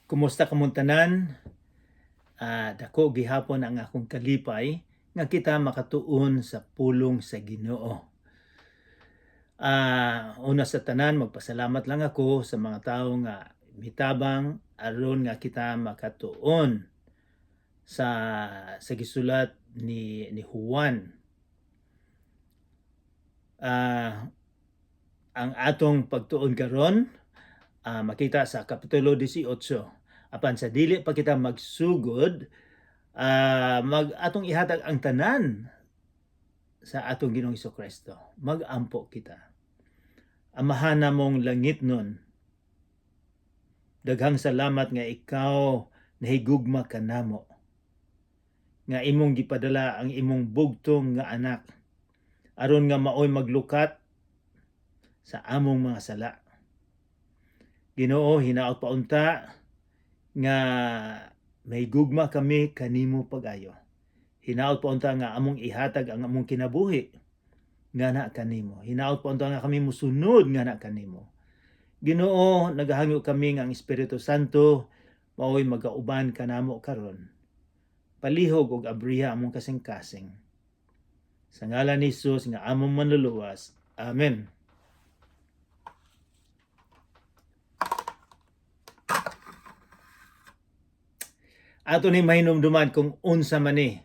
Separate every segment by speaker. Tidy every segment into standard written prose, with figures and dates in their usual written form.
Speaker 1: Kumusta kamong tanan? Dako gihapon ang akong kalipay nga kita makatuon sa pulong sa Ginoo. Una sa tanan, magpasalamat lang ako sa mga tawo nga mitabang aron nga kita makatuon sa gisulat ni Juan. Ang atong pagtuon karon makita sa Kapitulo 18. Apan sa dili pa kita magsugod, atong ihatag ang tanan sa atong Ginoong Hesukristo. Magampo kita. Amahan namong langit nun, daghang salamat nga ikaw nahigugma kanamo, nga imong gipadala ang imong bugtong nga anak, aron nga maoy maglukat sa among mga sala. Ginoo, hinaot paunta nga may gugma kami kanimo pag-ayo. Hinaot paunta nga among ihatag ang among kinabuhi nga na kanimo. Hinaot paunta nga kami musunod nga na kanimo. Ginoo, nagahangyo kami nga ang Espiritu Santo maoy magauban kanamo karon. Palihog og abriha among kasing-kasing. Sa ngalan ni Jesus nga among manluluwas. Amen. Ato ni mahinumduman kung unsa man ni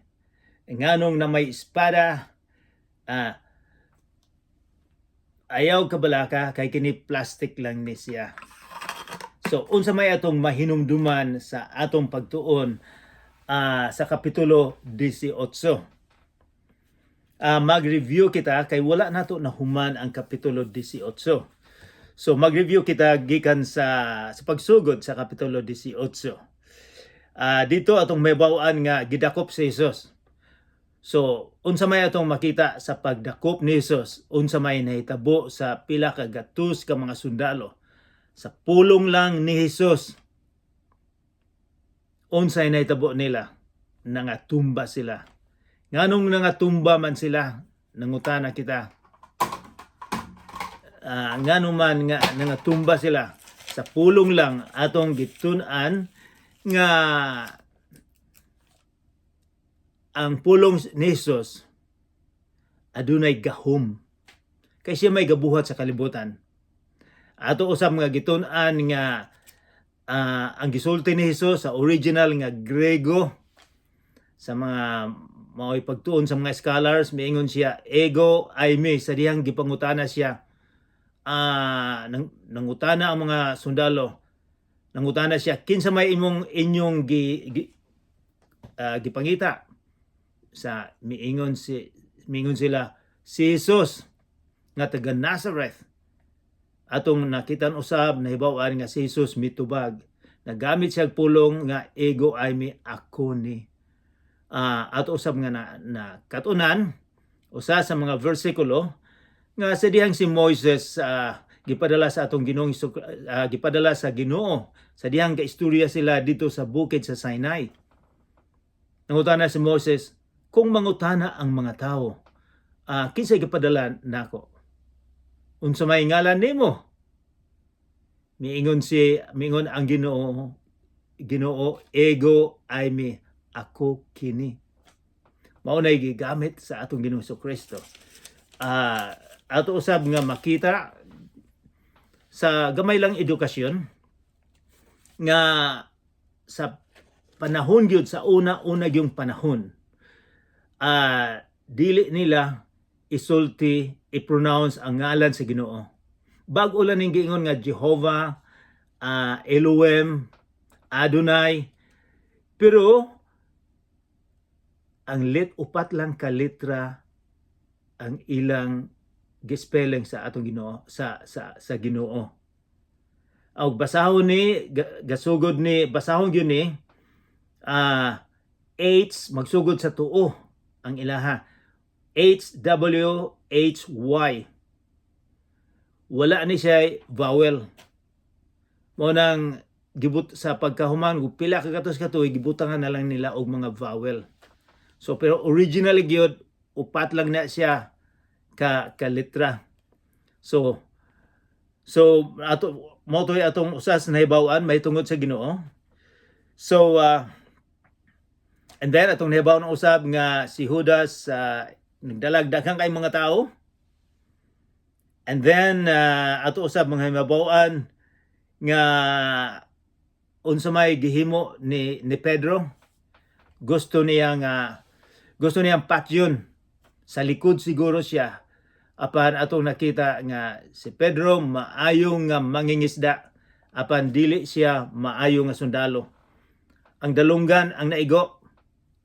Speaker 1: nganong na may espada, ayaw kabalaka kay kini plastic lang ni siya. So unsa may atong mahinumduman sa atong pagtuon sa Kapitulo 18. Mag-review kita kay wala nato nahuman ang Kapitulo 18. So mag-review kita gikan sa pagsugod sa Kapitulo 18. Dito atong may bawaan nga gidakop si Jesus. So unsa may atong makita sa pagdakop ni Jesus, unsa may nahitabo sa pila ka gatus ka mga sundalo sa pulong lang ni Jesus. Unsay nahitabo nila? Nangatumba sila. Nganong nangatumba man sila? Nangutana kita. Ngano man nga nangatumba sila sa pulong lang atong gitun-an nga ang pulong ni Jesus adunay gahom kay siya may gabuhat sa kalibutan. Ato usab nga gitun-an nga ang gisulti ni Jesus sa original nga Grego, sa mga mao'y pagtuon sa mga scholars, miingon siya ego eimi. Sa dihang gipangutana siya, nangutana ang mga sundalo, nangutana siya, kinsa may inyong gipangita? Sa miingon sila, si Jesus nga taga Nazareth. Atong nakitan usab nahibaw-an nga si Jesus mitubag. Nagamit siya pulong nga ego eimi, ako ni. Ato usab nga na katunan usa sa mga bersikulo nga sa dihang si Moses gipadala sa atong Ginoong gipadala sa Ginoo sa dihang kaistorya sila dito sa bukid sa Sinai. Nangutana si Moses, kung mangutana ang mga tao, kinsay gipadala nako? Unsa may ngalan nimo? Miingon ang Ginoo, ego eimi, ako kini. Mao nay gigamit sa atong Ginoong Hesukristo. Ato usab nga makita sa gamay lang edukasyon nga sa panahon gyud, sa una gyung panahon, dili nila isulti, i-pronounce ang ngalan sa Ginoo. Bag-o lang ning giingon nga Jehovah, Elohim, Adonai. Pero ang upat lang ka litra ang ilang gispelling sa atong Ginoo, sa Ginoo. Og basahon ni gasugod ni basahon gyud ni H magsugod sa tuo ang ilaha. HWHY. Wala ni siya vowel. Mo nang gibut sa pagkahuman pila ka gatos katuig gibutangan na lang nila og mga vowel. So pero originally gyud upat lang na siya ka litra. So ato mo toy atong usas nahibaw-an may tungod sa Ginoo So and then atong nahibaw ng usab nga si Judas nagdalag daghang kay mga tao. And then ato usab mga himabawan nga unsa may gihimo ni Pedro, gusto niyang patyon sa likod siguro siya apan atong nakita nga si Pedro maayong nga mangingisda apan dili siya maayo nga sundalo. Ang dalunggan ang naigo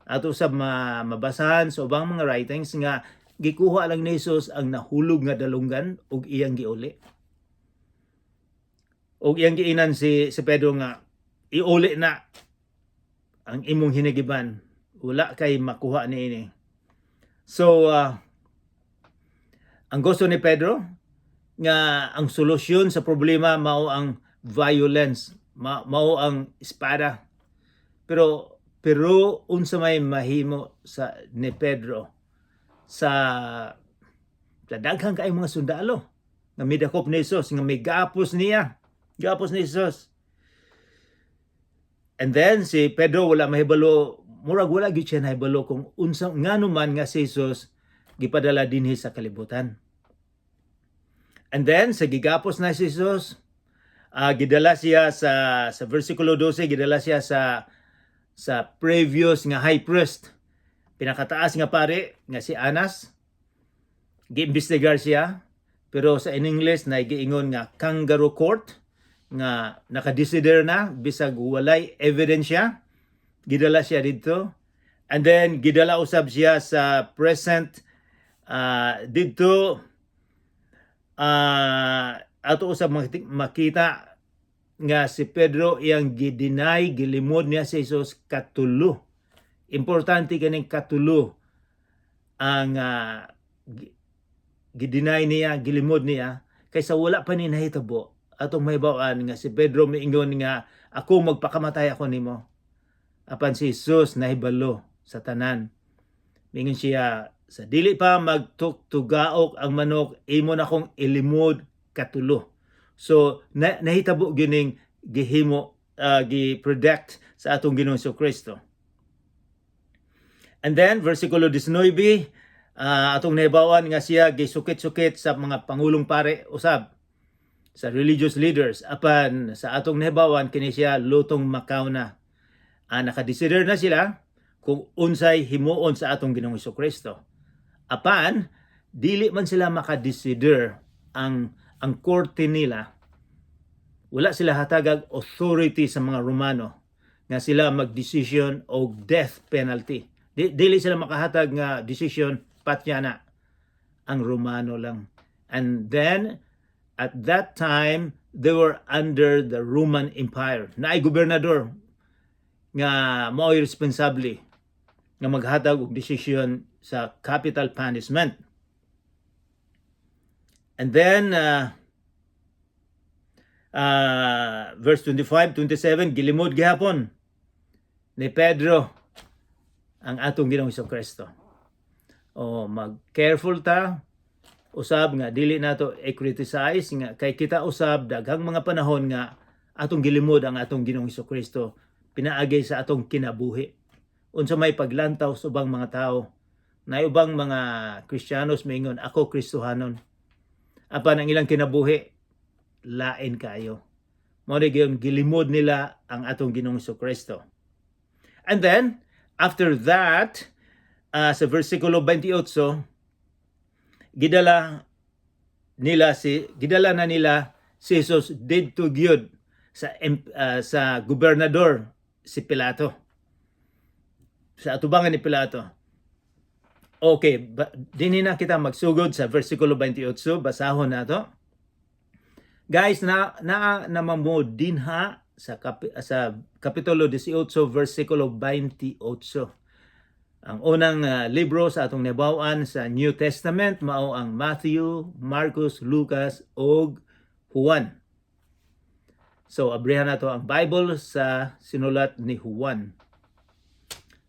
Speaker 1: ato usab mabasahan sa ubang mga writings nga gikuha lang ni Jesus ang nahulog nga dalunggan ug iyang giuli. Og iyang giinan si Pedro nga iuli na ang imong hinigiban, wala kay makuha niini. So ang gusto ni Pedro nga ang solusyon sa problema mao ang violence, mao ang espada. Pero unsa may mahimo ni Pedro sa daghang kay mga sundalo nga midakop ni Jesus nga may gapos ni Jesus. And then si Pedro wala mahibalo, murag wala gyud siya nahibalo kung unsa ngano man nga si Jesus gipadala dinhi sa kalibutan. And then sa gigapos na si Jesus, gidala siya sa versikulo 12, gidala siya sa previous nga high priest, pinakataas nga pare nga si Anas. Giimbestigar siya, pero sa in English na giingon nga kangaroo court, nga nakadesider na bisag walay ebidensya. Gidala siya dito. And then gidala usab siya sa present dito ato usab makita nga si Pedro iyang gidinay, gilimod niya si Jesus katulo. Importante kaning katulo ang gidinay niya, gilimod niya kaysa wala pa ni nahitabo atong mahibaw-an nga si Pedro miingon nga ako magpakamatay ako nimo. Apan si Jesus nahibalo sa tanan. Mingon siya sa dili pa magtugtugaok ang manok, imo na kong ilimod katulo. So nahitabo gining gihimo gi-predict sa atong Ginoong Kristo. And then versikulo 19 atong nahibawan nga siya gisukit-sukit sa mga pangulong pare usab sa religious leaders, apan sa atong nahibawan kini siya lutong makaw na. Nakadesider na sila kung unsay himuon sa atong Ginoong Kristo. Apan dili man sila makadesider ang korte nila, wala sila hatagag authority sa mga Romano nga sila mag-decision o death penalty. Dili sila makahatag nga decision patya na, ang Romano lang. And then at that time they were under the Roman Empire. Naay gobernador nga mao'y responsable nga maghatag og decision sa capital punishment. And then verse 25, 27, gilimod gihapon ni Pedro ang atong Ginoong Kristo. Mag-careful ta usab nga dili nato i-criticize nga kay kita usab daghang mga panahon nga atong gilimod ang atong Ginoong Kristo pinaagay sa atong kinabuhi. Unsa may paglantaw sa ubang mga tao, na ubang mga Kristiyanos maingon ako Kristohanon, apan ang ilang kinabuhi lain kayo. Mao ni gilimod nila ang atong Ginoong Kristo. And then after that sa versikulo 28, gidala na nila si Jesus didto gyud sa gobernador si Pilato, sa atubangan ni Pilato. Okay, dinhi na kita magsugod sa versikulo 28, basahon nato. Guys, namamo dinha sa kapitulo 18 versikulo 28. Ang unang libro sa atong nabaw-an sa New Testament mao ang Matthew, Marcos, Lucas ug Juan. So abrihan nato ang Bible sa sinulat ni Juan.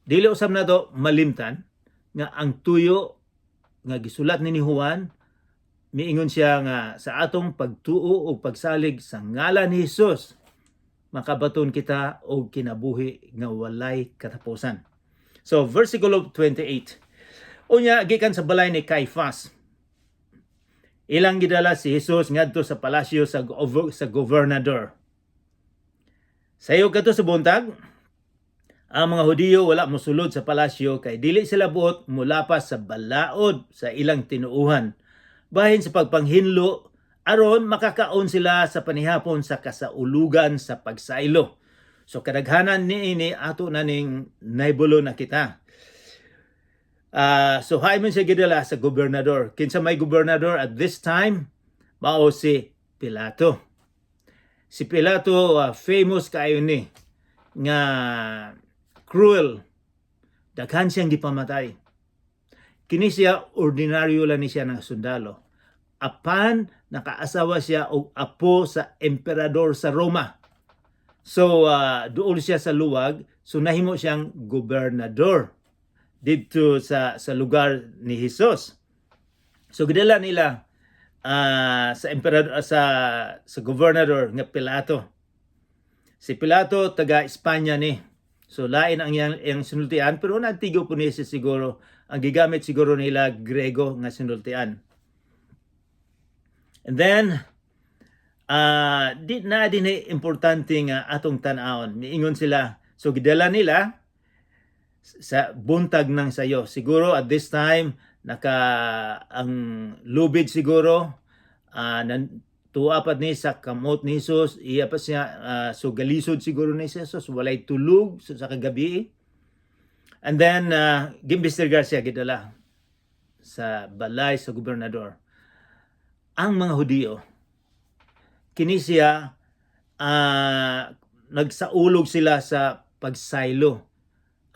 Speaker 1: Dili usab nato malimtan nga ang tuyo nga gisulat ni Juan, miingon siya nga sa atong pagtuo o pagsalig sa ngalan ni Jesus makabaton kita og kinabuhi nga walay katapusan. So versikulo 28. Unya gikan sa balay ni Caiphas. Ilang gidala si Jesus ngadto sa palasyo sa gobernador. Sayo kadto sa buntag, ang mga Hudiyo wala mosulod sa palasyo kay dili sila buot mulapas sa balaod sa ilang tinuuhan. Bahin sa pagpanghinlo aron makakaon sila sa panihapon sa kasaulugan sa pagsaylo. So kadaghanan niini ato na ning naibulo na kita. So haiman siya gidala sa gobernador. Kinsa may gobernador at this time, mao si Pilato. Si Pilato famous kaayo ni nga cruel. Daghan siyang gipamatay. Kini siya ordinaryo lang ni siya ng sundalo. Apan nakaasawa siya og apo sa emperador sa Roma. So duol siya sa luwag, so nahimo siyang gobernador dito sa lugar ni Jesus. So gidala nila sa emperador sa gobernador nga Pilato. Si Pilato taga Espanya ni. So lain ang iyang sinultian, pero nagtigo po niya siguro ang gigamit siguro nila Grego nga sinultian. And then di na din importante nga atong tan-awon. Miingon sila, so gidala nila sa buntag ng sayo. Siguro at this time ang lubid siguro tuapat ni sa kamot ni Jesus, iya pa siya so galisod siguro ni Jesus, walay tulog so, sa kagabi. And then gimbestigar siya gidala sa balay sa gobernador. Ang mga Hudiyo kini siya nagsaulog sila sa pagsaylo.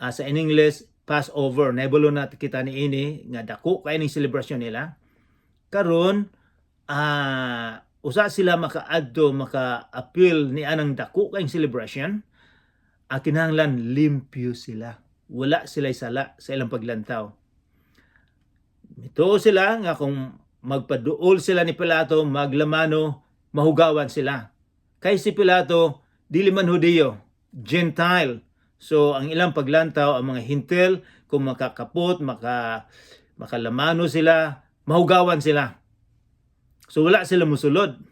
Speaker 1: Sa in English, Passover. Naibalo na kita ni ini nga dako kay ning celebration nila. Karon usa sila maka-adto, maka-appeal ni anang dako kay celebration. Kinahanglan limpyo sila. Wala sila sala sa ilang paglantaw. Ito sila nga kung magpaduol sila ni Pilato, maglamano, mahugawan sila. Kay si Pilato, dili man Hudiyo, Gentile. So, ang ilang paglantaw, ang mga hintil, kung makakapot, makalamano sila, mahugawan sila. So, wala sila musulod.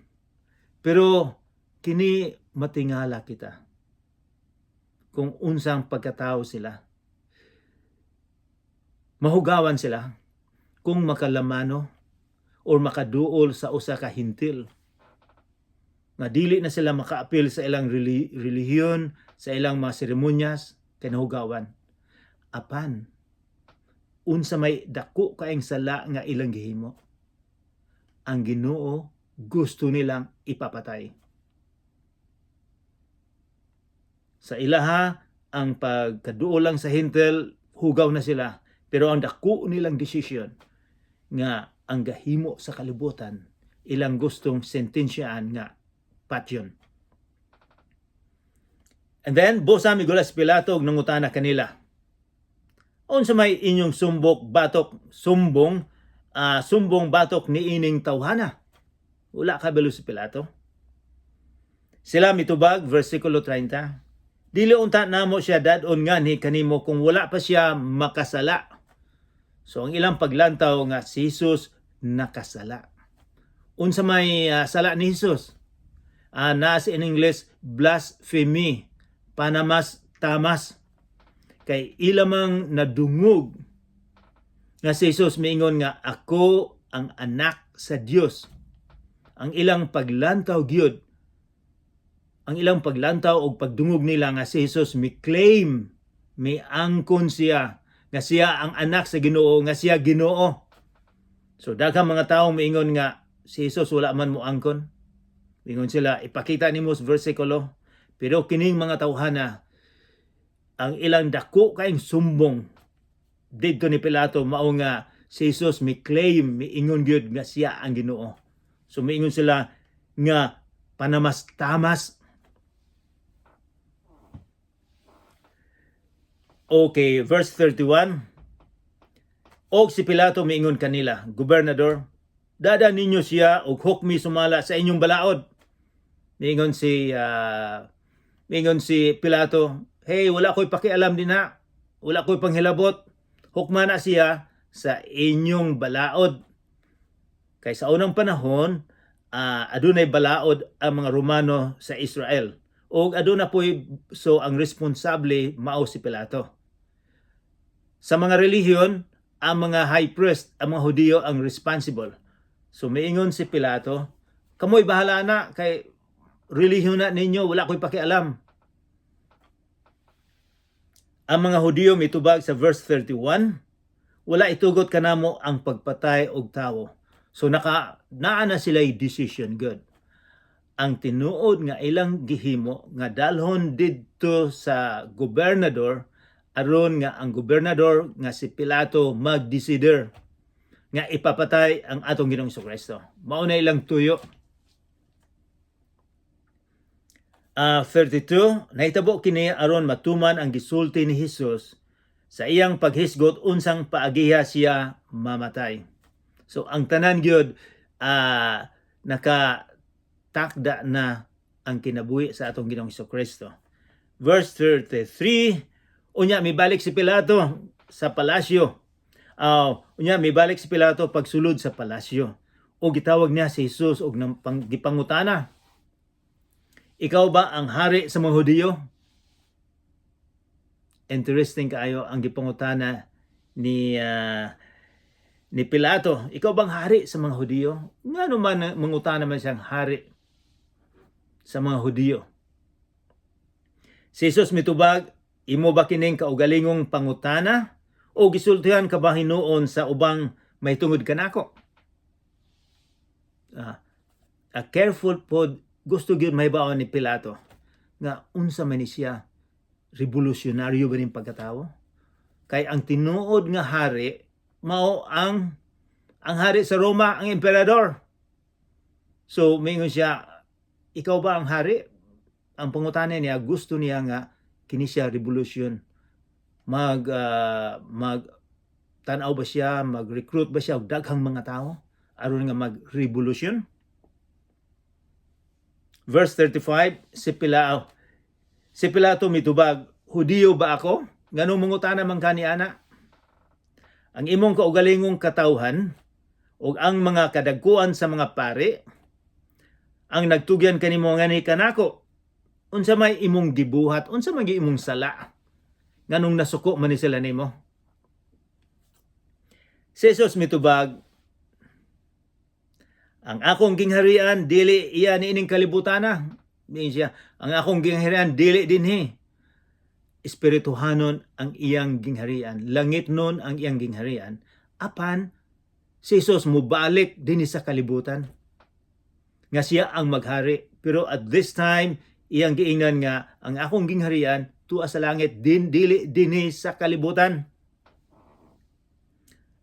Speaker 1: Pero, kini matingala kita. Kung unsang pagkatao sila. Mahugawan sila kung makalamano or makaduol sa usa ka hintil. Nga dili na sila maka-appeal sa ilang relihiyon, sa ilang mga seremonyas, kinahugawan. Apan, unsa may dako kaayong sala nga ilang gihimo, ang Ginoo gusto nilang ipapatay. Sa ilaha, ang pagkaduol lang sa hintil, hugaw na sila. Pero ang dako nilang desisyon nga ang gahimo sa kalibutan, ilang gustong sentensyaan nga patyon. And then, busa migulas Pilato og nangutana kanila. Unsa may inyong sumbong batok ni ining tawhana? Wala kabalo si Pilato. Sila mitubag, versikulo 30. Dili unta namo siya dadon nga ni kanimo kung wala pa siya makasala. So ang ilang paglantaw nga si Jesus nakasala. Unsa may sala ni Jesus? Nasa in English, blasphemy, panamas tamas. Kay ilamang nadungog nga si Jesus miingon nga ako ang anak sa Dios. Ang ilang paglantaw gyud, ang ilang paglantaw og pagdungog nila nga si Jesus mi-claim, mi-angkon siya nga siya ang anak sa Ginoo, nga siya Ginoo. So daghang mga tawo miingon nga si Jesus wala man mo angkon. Mingon sila, ipakita nimo sa versikulo. Pero kining mga tawhana, ang ilang dako kaayong sumbong dito ni Pilato, mao nga si Jesus mi-claim, miingon gyud nga siya ang Ginoo. So miingon sila nga panamas-tamas. Okay, verse 31. Og si Pilato miingon kanila, Gobernador, dada ninyo siya og hukmi sumala sa inyong balaod. Miingon si Mingon si Pilato, hey, wala ko'y pakialam din na. Wala ko'y panghilabot. Hukma na siya sa inyong balaod. Kay sa unang panahon, adunay balaod ang mga Romano sa Israel. O aduna po'y so ang responsable mao si Pilato. Sa mga relihiyon, ang mga high priest, ang mga Hudiyo ang responsible. So miingon si Pilato, kamoy bahala na kay relihiyon na ninyo, wala ko'y pakialam. Ang mga Hudiyo mitubag sa verse 31, wala itugot kanamo ang pagpatay og tawo. So naa na sila'y decision good. Ang tinuod nga ilang gihimo nga dalhon didto sa gobernador aron nga ang gobernador nga si Pilato mag-decider nga ipapatay ang atong Ginoong Jesucristo. Mao na ilang tuyo. 32, nahitabo kini aron matuman ang gisulti ni Jesus sa iyang paghisgot unsang paagiha siya mamatay. So ang tanan gyud nakatakda na ang kinabuhi sa atong Ginoong Jesucristo. Verse 33, unya mibalik si Pilato sa palasyo. Unya mibalik si Pilato pagsulod sa palasyo. O gitawag niya si Jesus og gipangutana, ikaw ba ang hari sa mga Hudiyo? Interesting kaayo ang gipangutana ni Pilato. Ikaw bang hari sa mga Hudiyo? Nga naman mangutana man siyang hari sa mga Hudiyo. Si Jesus mitubag, imo ba kining kaugalingong pangutana o gisultihan ka ba hinuon sa ubang may tungod kanako? A careful pod gusto gyud may baon ni Pilato nga unsa man ni siya, revolusyonaryo ba ning pagkatawo? Kay ang tinuod nga hari mao ang hari sa Roma, ang emperador. So mingon siya, ikaw ba ang hari? Ang pangutana niya, gusto niya nga kini siya revolusyon. Mag tanaw ba siya, mag-recruit ba siya og daghang mga tao aron nga mag-revolusyon? Verse 35, si Pilato mitubag, Hudiyo ba ako? Nganong mangutana man kani ana? Ang imong kaugalingong katawhan ug ang mga kadagkuan sa mga pari ang nagtugyan kanimo ngani kanako. Unsa may imong gibuhat? Unsa may imong sala? Nganong nasuko man ni sila nimo? Si Jesus mitubag, ang akong gingharian dili iya niining kalibutana. Diin siya, ang akong gingharian dili dinhi. Espirituhanon ang iyang gingharian, langit nun ang iyang gingharian. Apan si Jesus mubalik dinhi sa kalibutan. Nga siya ang maghari. Pero at this time, iyang giingnan nga ang akong gingharian tuwa sa langit dili dinhi sa kalibutan.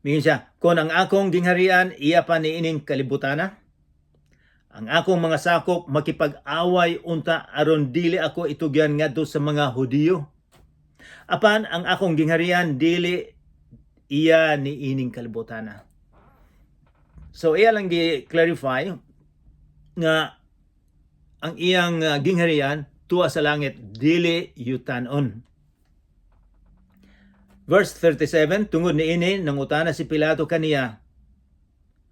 Speaker 1: Mingon siya, kung ang akong gingharian iya pa niining kalibutana, ang akong mga sakop makipag-away unta aron dili ako itugyan ngadto sa mga Hudiyo. Apan ang akong gingharian dili iya niining kalibutana. So iya lang gi-clarify nga ang iyang gingharian tuwa sa langit dili yutan-on. Verse 37, tungod niini nangutana si Pilato kaniya,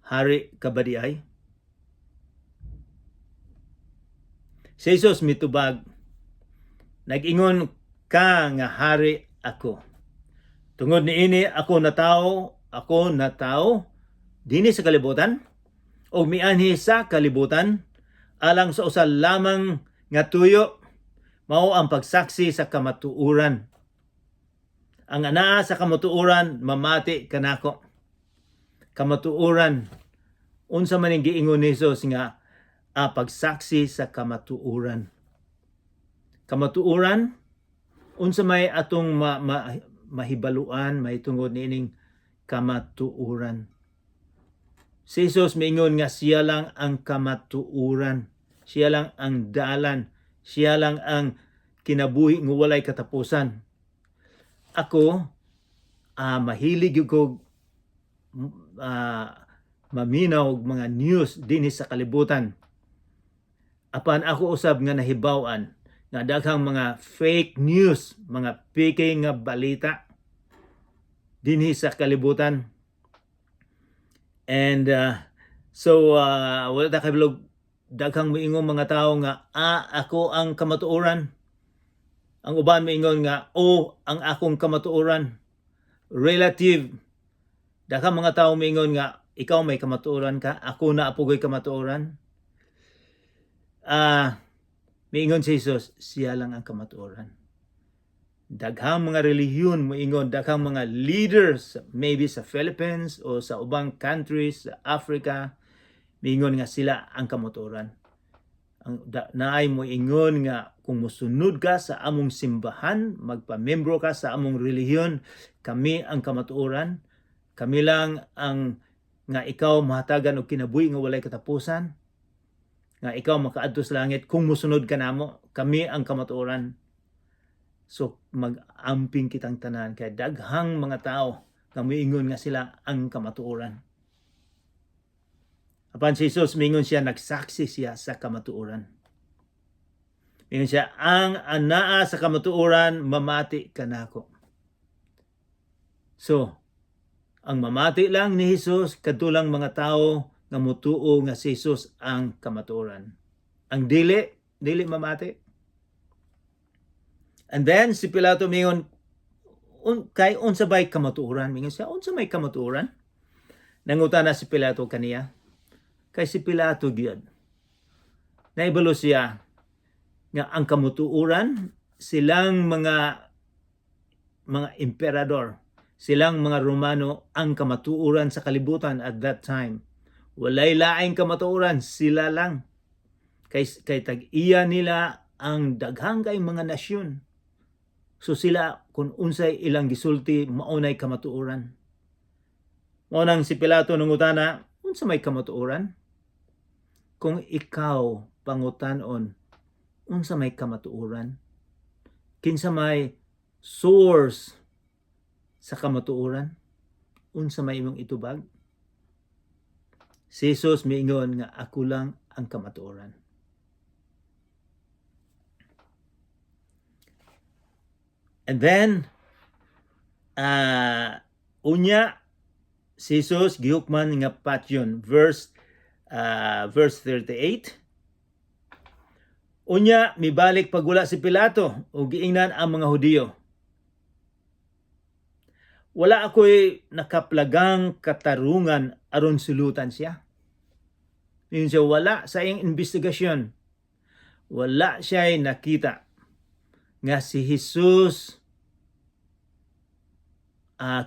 Speaker 1: hari ka ba di ay? Si Jesus mitubag, nag-ingon ka nga hari ako. Tungod niini ako natawo dinhi sa kalibutan o mianhi sa kalibutan alang sa usa lamang nga tuyo mao ang pagsaksi sa kamatuoran. Ang anaa sa kamatuoran mamati kanako. Kamatuoran unsa man ning giingon ni Jesus nga pagsaksi sa kamatuoran. Kamatuoran unsa may atong mahibaluan may tungod niining kamatuoran. Si Jesus miingon nga siya lang ang kamatuoran, siya lang ang dalan, siya lang ang kinabuhi nga walay katapusan. Ako mahilig ko maminaw og mga news dinhi sa kalibutan. Apan ako usab nga nahibaw-an nga daghang mga fake news, mga peke nga balita dinhi sa kalibutan. And wala ta kabilog daghang moingong mga tawo nga ako ang kamatuoran. Ang uban moingon nga ang akong kamatuoran. Relative, daghang mga tawo moingon nga ikaw may kamatuoran ka, ako na apugoy kamatuoran. Moingon si Jesus, siya lang ang kamatuoran. Daghang mga relihiyon moingon, daghang mga leaders maybe sa Philippines o sa ubang countries sa Africa moingon nga sila ang kamatuoran. Naay moingon nga kung musunod ka sa among simbahan, magpamembro ka sa among relihiyon, kami ang kamatuoran. Kami lang ang nga ikaw mahatagan og kinabuhi nga walay katapusan. Nga ikaw makaadto sa langit kung musunod ka namo, kami ang kamatuoran. So mag-amping kitang tanan kay daghang mga tao nga moingon nga sila ang kamatuoran. Apan si Jesus mingon siya, nagsaksi siya sa kamatuoran. Mingon siya, ang anaa sa kamatuoran mamati kanako. So ang mamati lang ni Jesus kadtulang mga tao nga mutuo nga si Jesus ang kamatuoran. Ang dili mamati. And then si Pilato mingon, kay unsa bay kamatuoran? Mingon siya, unsa may kamatuoran? Nangutana si Pilato kaniya. Kay si Pilato gyud. Naibalo siya nga ang kamatuoran silang mga emperador, silang mga Romano ang kamatuoran sa kalibutan at that time. Walay laing kamatuoran, sila lang. Kay tag-iya nila ang daghang kay mga nasyon. So sila kung unsay ilang gisulti maunay kamatuoran. Mao nang si Pilato nangutana, unsa may kamatuoran? Kung ikaw pangutan-on, unsa may kamatuoran? Kinsa may source sa kamatuoran? Unsa may imong itubag? Si Jesus miingon nga ako lang ang kamatuoran. And then unya si Jesus gihukman nga patyon, verse 38. Unya mibalik pagula si Pilato ug giingnan ang mga Hudiyo. Wala ako'y nakaplagang katarungan aron sulutan siya. Yun siya, wala sa iyang investigasyon. Wala siya'y nakita nga si Jesus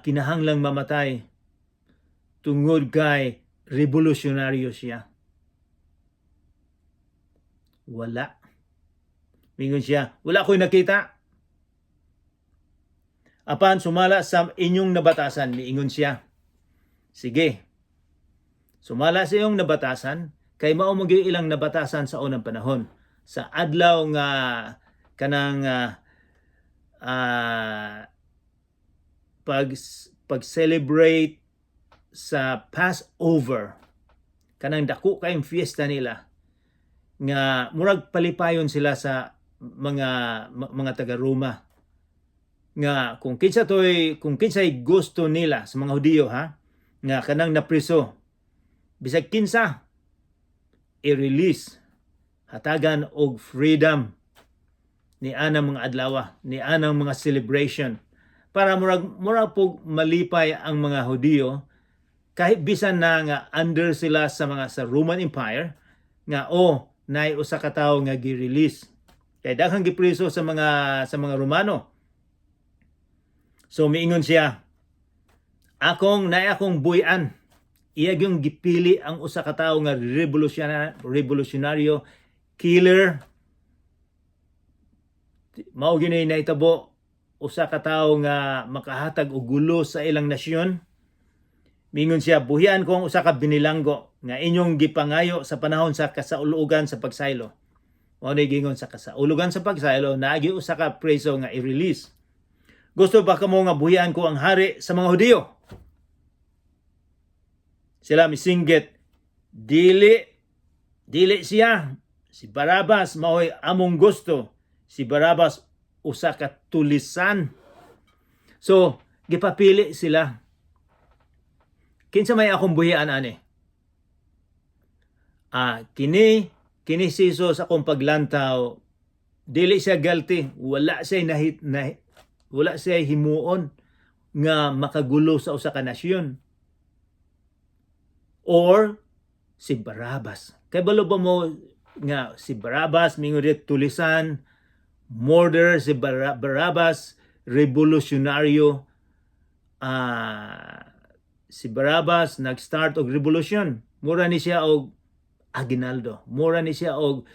Speaker 1: kinahanglang mamatay tungod kay revolusyonaryo siya. Wala. Mingon siya, wala ko'y nakita. Apan sumala sa inyong nabatasan, miingon siya. Sige. Sumala sa iyong nabatasan, kay mao mo gyud ilang nabatasan sa unang panahon. Sa adlaw nga kanang pag-celebrate sa Passover, kanang dako kayong fiesta nila nga murag palipayon sila sa mga taga-Roma nga kung kinsay gusto nila sa mga Hudiyo nga kanang napriso bisag kinsa i-release, hatagan og freedom ni anang mga adlaw, ni anang mga celebration para murag pug malipay ang mga Hudiyo kahit bisan na nga under sila sa Roman Empire nga nay usa ka tawo nga gi-release kay daghang gipriso sa mga Romano. So miingon siya, akong buy-an. Iya gyung gipili ang usa ka tawo nga revolusyonaryo, killer. Mao gyud nay nahitabo usa ka tawo nga makahatag og gulo sa ilang nasyon. Mingon siya, buhian ko ang usa ka binilanggo nga inyong gipangayo sa panahon sa kasaulugan sa pagsaylo. Mao ni gingon sa kasaulugan sa pagsaylo, naagi usa ka preso nga i-release. Gusto ba kamo nga buhian ko ang hari sa mga Hudiyo? Sila misinggit, dili siya. Si Barabas mao'y among gusto. Si Barabas usa ka tulisan. So gipapili sila. Kinsa may akong buhian ani? Kini si Jesus akong paglantaw, dili siya guilty, wala siya himuon nga makagulo sa usa ka nasyon. Or si Barabas. Kay balo ba mo nga si Barabas mingon tulisan, murder si Barabas, revolusyonaryo. Si Barabas nag-start og revolusyon. Mura ni siya og Aguinaldo. Mura ni siya og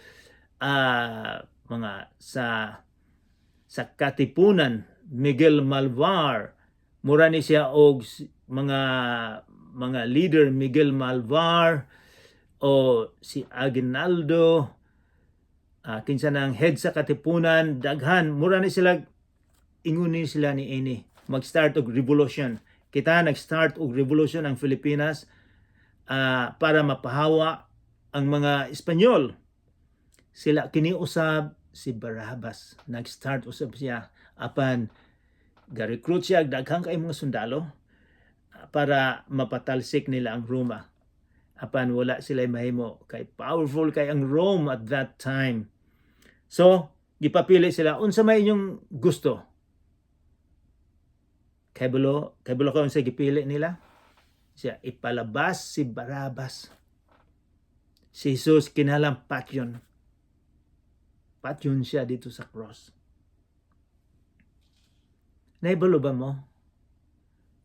Speaker 1: mga sa Katipunan, Miguel Malvar. Mura ni siya og mga leader, Miguel Malvar o si Aguinaldo. Kinsa nang head sa Katipunan, daghan. Mura ni sila, inguni sila ni ini mag-start og revolution. Kita nag-start og revolution ang Pilipinas para mapahawa ang mga Espanyol. Sila kiniusab si Barabas. Nag-start usab siya apan ga-recruit siya daghang kay mga sundalo para mapatalsik nila ang Roma. Apan wala sila mahimo kay powerful kay ang Rome at that time. So, gipapili sila unsa may inyong gusto. Kay bulo ko unsa gipili nila? Siya ipalabas si Barabas. Si Jesus kinalang patyon. Patyon siya dito sa cross. Naibalo ba mo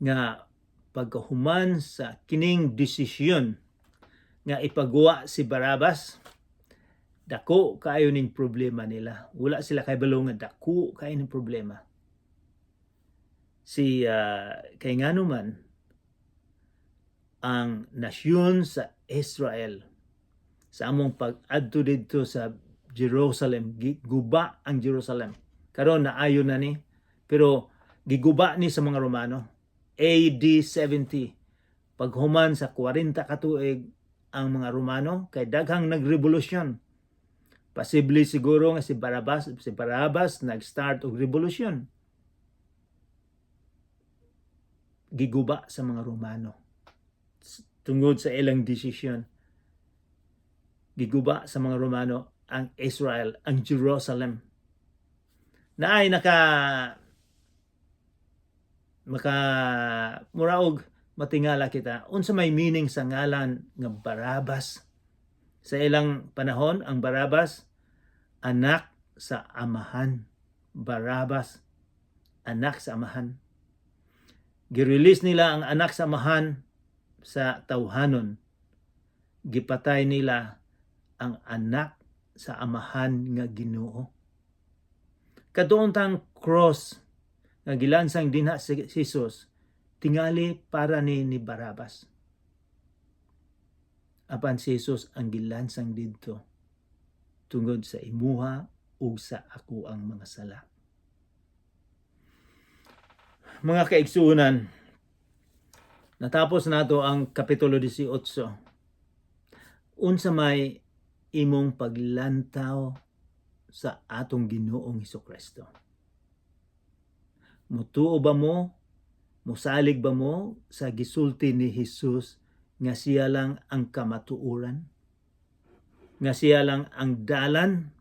Speaker 1: nga pagkahuman sa kining desisyon nga ipagawa si Barabas, dako kayo ning problema nila. Wala sila kay balo nga dako kayo ning problema. Kay ngano man ang nasyon sa Israel sa among pag-adto dito sa Jerusalem, giguba ang Jerusalem. Karon naayon na ni, pero giguba ni sa mga Romano. AD 70, paghuman sa 40 ka tuig ang mga Romano, kay daghang nagrevolusyon. Posible siguro nga si Barabas nag-start og revolusyon. Giguba sa mga Romano. Tungod sa ilang desisyon. Giguba sa mga Romano ang Israel, ang Jerusalem. Na ay muraog matingala kita unsa may meaning sa ngalan nga Barabas. Sa ilang panahon ang Barabas anak sa amahan. Barabas anak sa amahan. Girelease nila ang anak sa amahan sa tawhanon. Gipatay nila ang anak sa amahan nga Ginoo. Kaduon tang cross nga gilansang dinha si Jesus tingali para ni Barabas. Apan si Jesus ang gilansang didto tungod sa imuha ug sa ako ang mga sala. Mga kaigsuonan, natapos nato ang kapitulo 18. Unsa may imong paglantaw sa atong Ginoong Hesukristo? Mutuo ba mo? Musalig ba mo sa gisulti ni Jesus nga siya lang ang kamatuoran? Nga siya lang ang dalan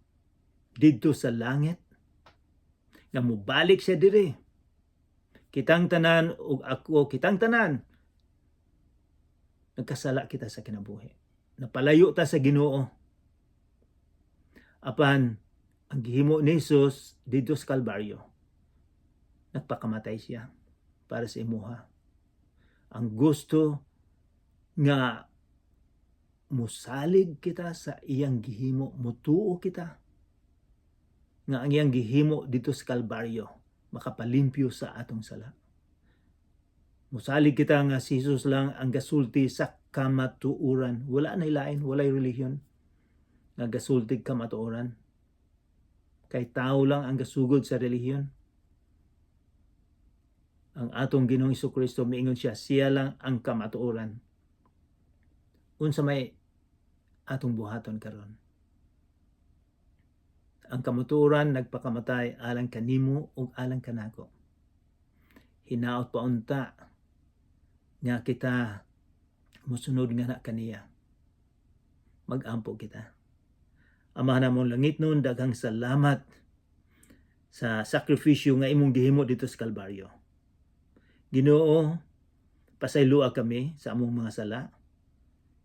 Speaker 1: didto sa langit? Nga mubalik siya diri? Kitang tanan ug ako, kitang tanan nagkasala kita sa kinabuhi. Napalayo ta sa Ginoo. Apan ang gihimo ni Jesus dito sa Kalbaryo, nagpakamatay siya para sa imuha. Ang gusto nga musalig kita sa iyang gihimo, mutuo kita nga ang iyang gihimo dito sa Kalbaryo makapalimpyo sa atong sala. Musalig kita nga si Jesus lang ang gasulti sa kamatuoran. Wala na ilain, walay relihiyon nga gasulti kamatuoran. Kay tao lang ang gasugod sa relihiyon. Ang atong Ginoong Hesukristo miingon siya lang ang kamatuoran. Unsa may atong buhaton karon? ang kamuturan nagpakamatay alang kanimo ug alang kanako. Hinaot pa unta nga kita musunod nga na kaniya. Mag-ampo kita. Amahan namong langit nun, daghang salamat sa sakripisyo nga imong gihimo dito sa Kalbaryo. Ginoo, pasaylua kami sa among mga sala.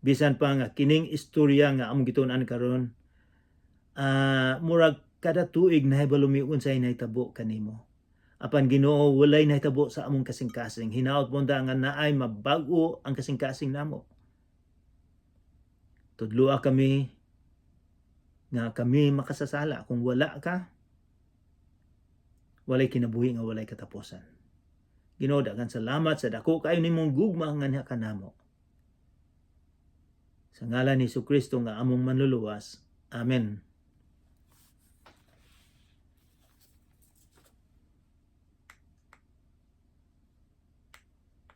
Speaker 1: Bisan pa nga kining istorya nga among gitun-an karon, murag kada tuig nahibalumi unsay nahitabo kanimo. Apan Ginoo, walay nahitabo sa among kasing-kasing. Hinaot mo nga naay mabag-o ang kasing-kasing namo. Tudloa kami nga kami makasasala. Kung wala ka, walay kinabuhi nga walay katapusan. Ginoo, daghang salamat sa dako kayo nimong gugma nga kanamo. Sa ngalan ni Jesucristo nga among manluluwas. Amen.